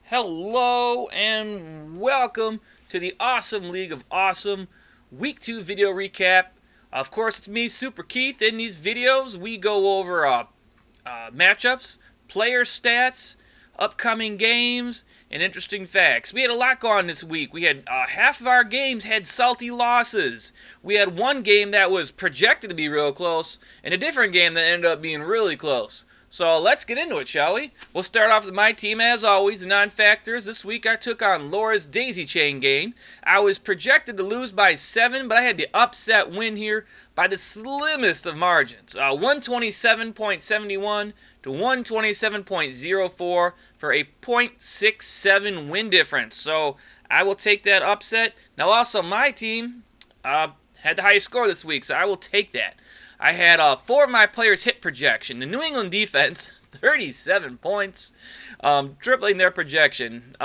Hello and welcome to the Awesome League of Awesome Week 2 video recap. Of course, it's me, Super Keith. In these videos, we go over matchups, player stats, upcoming games, and interesting facts. We had a lot going on this week. We had half of our games had salty losses. We had one game that was projected to be real close, and a different game that ended up being really close. So let's get into it, shall we? We'll start off with my team as always, the non-factors. This week I took on Laura's Daisy Chain game. I was projected to lose by 7, but I had the upset win here by the slimmest of margins. 127.71 to 127.04 for a .67 win difference. So I will take that upset. Now also my team had the highest score this week, so I will take that. I had 4 of my players hit projection. The New England defense, 37 points, tripling their projection.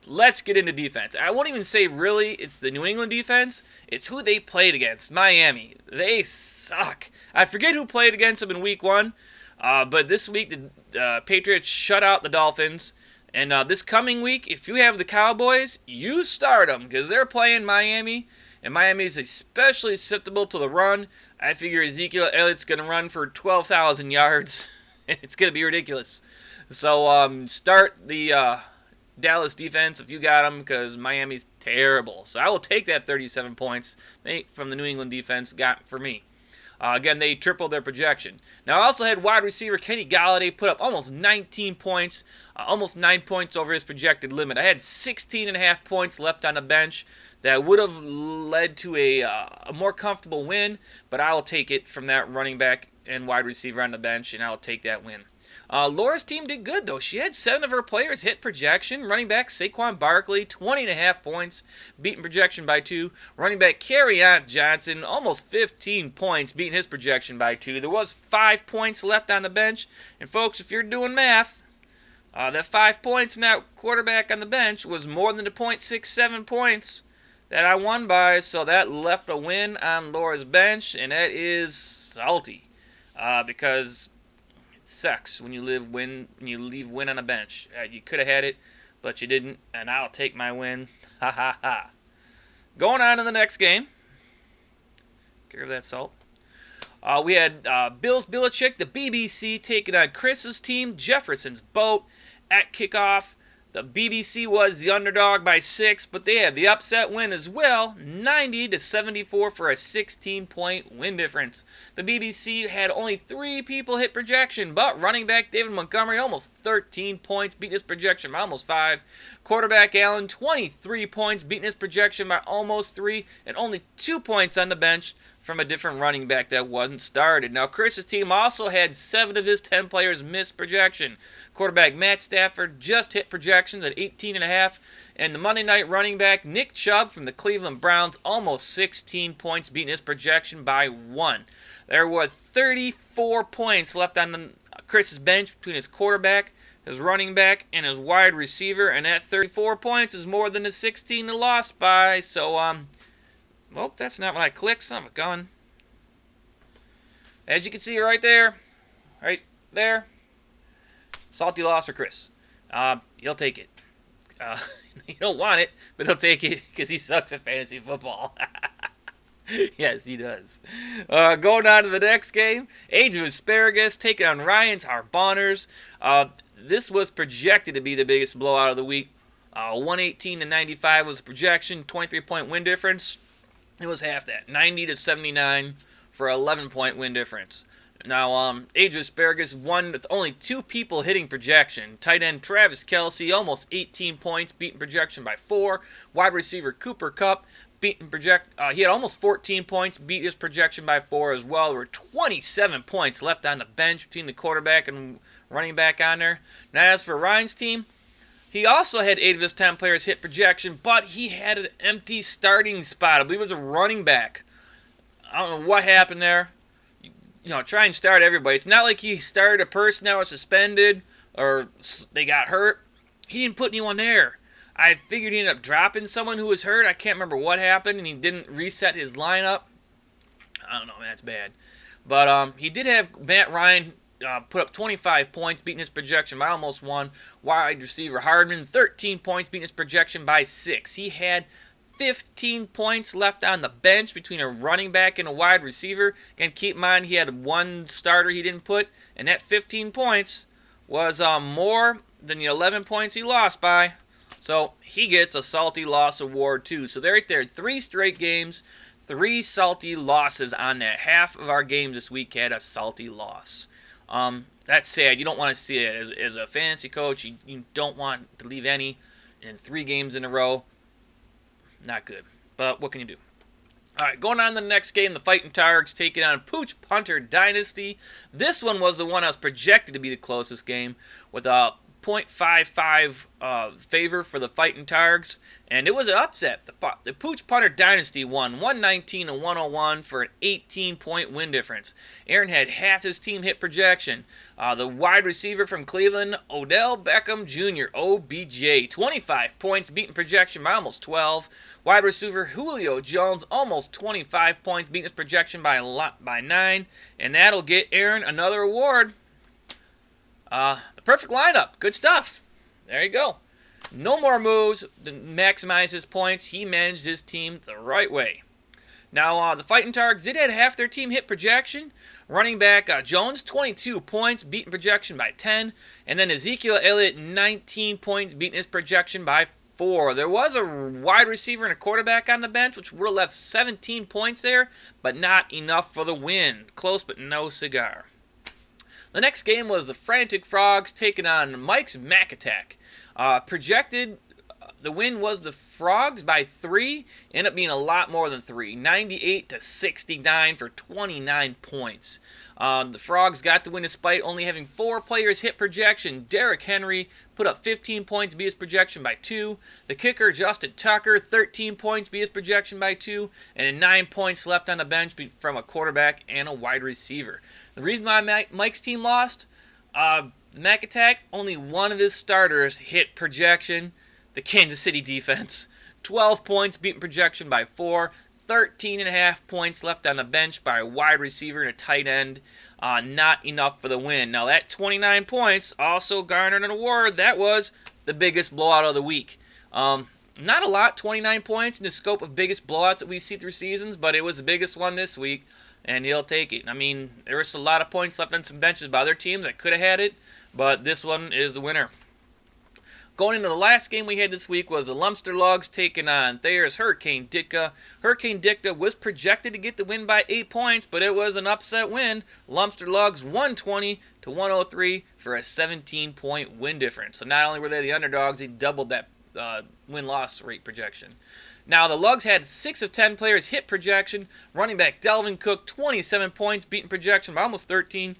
Let's get into defense. I won't even say really it's the New England defense. It's who they played against, Miami. They suck. I forget who played against them in week 1, but this week the Patriots shut out the Dolphins. And this coming week, if you have the Cowboys, you start them because they're playing Miami. And Miami is especially susceptible to the run. I figure Ezekiel Elliott's going to run for 12,000 yards. It's going to be ridiculous. So start the Dallas defense if you got them because Miami's terrible. So I will take that 37 points from the New England defense got for me. Again, they tripled their projection. Now, I also had wide receiver Kenny Golladay put up almost 19 points, almost 9 points over his projected limit. I had 16.5 points left on the bench. That would have led to a more comfortable win, but I will take it from that running back and wide receiver on the bench, and I will take that win. Laura's team did good, though. She had 7 of her players hit projection. Running back Saquon Barkley, 20.5 points, beating projection by 2. Running back Kerryon Johnson, almost 15 points, beating his projection by 2. There was 5 points left on the bench. And, folks, if you're doing math, that 5 points from that quarterback on the bench was more than the .67 points that I won by, so that left a win on Laura's bench, and that is salty because it sucks when you leave win on a bench. You could have had it, but you didn't, and I'll take my win. Ha ha ha. Going on to the next game. Get rid of that salt. We had Bills Belichick, the BBC, taking on Chris's team, Jefferson's Boat, at kickoff. The BBC was the underdog by 6, but they had the upset win as well, 90-74 for a 16-point win difference. The BBC had only 3 people hit projection, but running back David Montgomery, almost 13 points, beating his projection by almost 5. Quarterback Allen, 23 points, beating his projection by almost 3, and only 2 points on the bench from a different running back that wasn't started. Now, Chris's team also had 7 of his 10 players miss projection. Quarterback Matt Stafford just hit projections at 18.5, and the Monday night running back Nick Chubb from the Cleveland Browns, almost 16 points, beating his projection by 1. There were 34 points left on Chris's bench between his quarterback, his running back, and his wide receiver, and that 34 points is more than the 16 they lost by. So, well, that's not what I clicked. Son of a gun. As you can see right there, salty loss for Chris. He'll take it. You don't want it, but he'll take it because he sucks at fantasy football. Yes, he does. Going on to the next game, Age of Asparagus taking on Ryan's Harbonners. This was projected to be the biggest blowout of the week. 118-95 was the projection, 23-point win difference. It was half that, 90-79 for an 11-point win difference. Now, Age of Asparagus won with only 2 people hitting projection. Tight end Travis Kelce, almost 18 points, beating projection by 4. Wide receiver Cooper Kupp, he had almost 14 points, beat his projection by 4 as well. There were 27 points left on the bench between the quarterback and running back on there. Now, as for Ryan's team, he also had 8 of his 10 players hit projection, but he had an empty starting spot. I believe it was a running back. I don't know what happened there. Try and start everybody. It's not like he started a person that was suspended or they got hurt. He didn't put anyone there. I figured he ended up dropping someone who was hurt. I can't remember what happened, and he didn't reset his lineup. I don't know, man, that's bad. But he did have Matt Ryan put up 25 points, beating his projection by almost 1. Wide receiver Hardman, 13 points, beating his projection by 6. He had 15 points left on the bench between a running back and a wide receiver. Again, keep in mind he had one starter he didn't put, and that 15 points was more than the 11 points he lost by. So he gets a salty loss award too. So they're right there, 3 straight games, 3 salty losses on that. Half of our games this week had a salty loss. That's sad. You don't want to see it as a fantasy coach. You don't want to leave any in 3 games in a row. Not good. But what can you do? All right, going on to the next game, the Fighting Targs taking on Pooch Punter Dynasty. This one was the one I was projected to be the closest game with a .55 favor for the Fighting Targs, and it was an upset. The Pooch Punter Dynasty won 119-101 for an 18-point win difference. Aaron had half his team hit projection. The wide receiver from Cleveland, Odell Beckham Jr., OBJ, 25 points, beating projection by almost 12. Wide receiver Julio Jones, almost 25 points, beating his projection by 9. And that'll get Aaron another award. The perfect lineup. Good stuff. There you go. No more moves to maximize his points. He managed his team the right way. Now, the Fighting Targs did have half their team hit projection. Running back Jones, 22 points, beating projection by 10. And then Ezekiel Elliott, 19 points, beating his projection by 4. There was a wide receiver and a quarterback on the bench, which would have left 17 points there, but not enough for the win. Close, but no cigar. The next game was the Frantic Frogs taking on Mike's Mac Attack. Projected, the win was the Frogs by 3. Ended up being a lot more than 3. 98-69 for 29 points. The Frogs got the win despite only having 4 players hit projection. Derrick Henry put up 15 points, beat his projection by 2. The kicker, Justin Tucker, 13 points, beat his projection by 2. And 9 points left on the bench from a quarterback and a wide receiver. The reason why Mike's team lost, the Mac Attack, only one of his starters hit projection. The Kansas City defense, 12 points, beating projection by 4. 13.5 points left on the bench by a wide receiver and a tight end. Not enough for the win. Now that 29 points also garnered an award. That was the biggest blowout of the week. Not a lot, 29 points in the scope of biggest blowouts that we see through seasons, but it was the biggest one this week, and he'll take it. I mean, there was a lot of points left on some benches by other teams that could have had it, but this one is the winner. Going into the last game we had this week was the Lumster Lugs taking on Thayer's Hurricane Ditka. Hurricane Ditka was projected to get the win by 8 points, but it was an upset win. Lumster Lugs 120-103 for a 17-point win difference. So not only were they the underdogs, they doubled that win-loss rate projection. Now, the Lugs had 6 of 10 players hit projection. Running back Dalvin Cook, 27 points, beating projection by almost 13.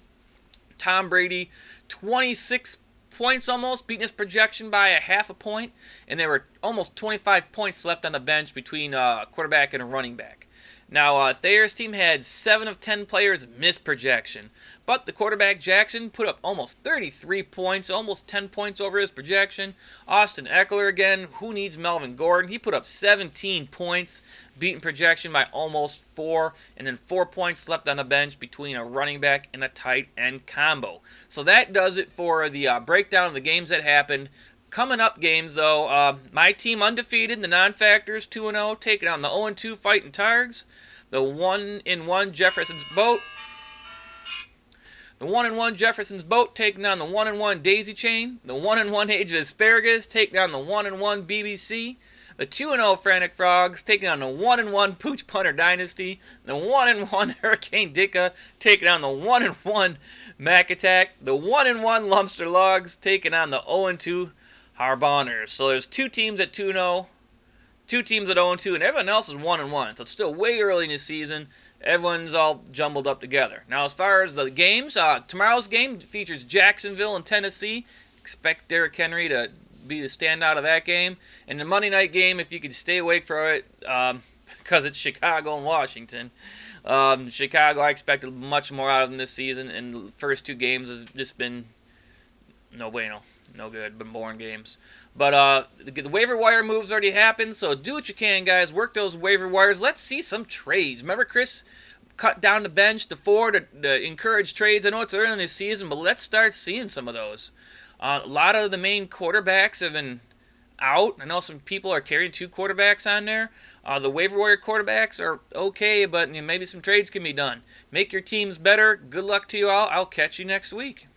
Tom Brady, 26 points almost, beating his projection by a half a point. And there were almost 25 points left on the bench between a quarterback and a running back. Now, Thayer's team had 7 of 10 players miss projection. But the quarterback, Jackson, put up almost 33 points, almost 10 points over his projection. Austin Eckler, again, who needs Melvin Gordon? He put up 17 points, beating projection by almost 4. And then 4 points left on the bench between a running back and a tight end combo. So that does it for the breakdown of the games that happened. Coming up games, though, my team undefeated, the non-factors, 2-0, taking on the 0-2 Fighting Targs. The 1-1 Jefferson's Boat. The 1-1 Jefferson's Boat taking on the 1-1 Daisy Chain. The 1-1 Age of Asparagus taking on the 1-1 BBC. The 2-0 Frantic Frogs taking on the 1-1 Pooch Punter Dynasty. The 1-1 Hurricane Ditka taking on the 1-1 Mac Attack. The 1-1 Lumster Lugs taking on the 0-2 Harbonners. So there's 2 teams at 2-0, 2 teams at 0-2, and everyone else is 1-1. So it's still way early in the season. Everyone's all jumbled up together. Now, as far as the games, tomorrow's game features Jacksonville and Tennessee. Expect Derrick Henry to be the standout of that game. And the Monday night game, if you could stay awake for it, because it's Chicago and Washington. Chicago, I expected much more out of them this season, and the first 2 games have just been no bueno. No good, been boring games. But the waiver wire moves already happened, so do what you can, guys. Work those waiver wires. Let's see some trades. Remember Chris cut down the bench to 4 to encourage trades. I know it's early in the season, but let's start seeing some of those. A lot of the main quarterbacks have been out. I know some people are carrying 2 quarterbacks on there. The waiver wire quarterbacks are okay, but maybe some trades can be done. Make your teams better. Good luck to you all. I'll catch you next week.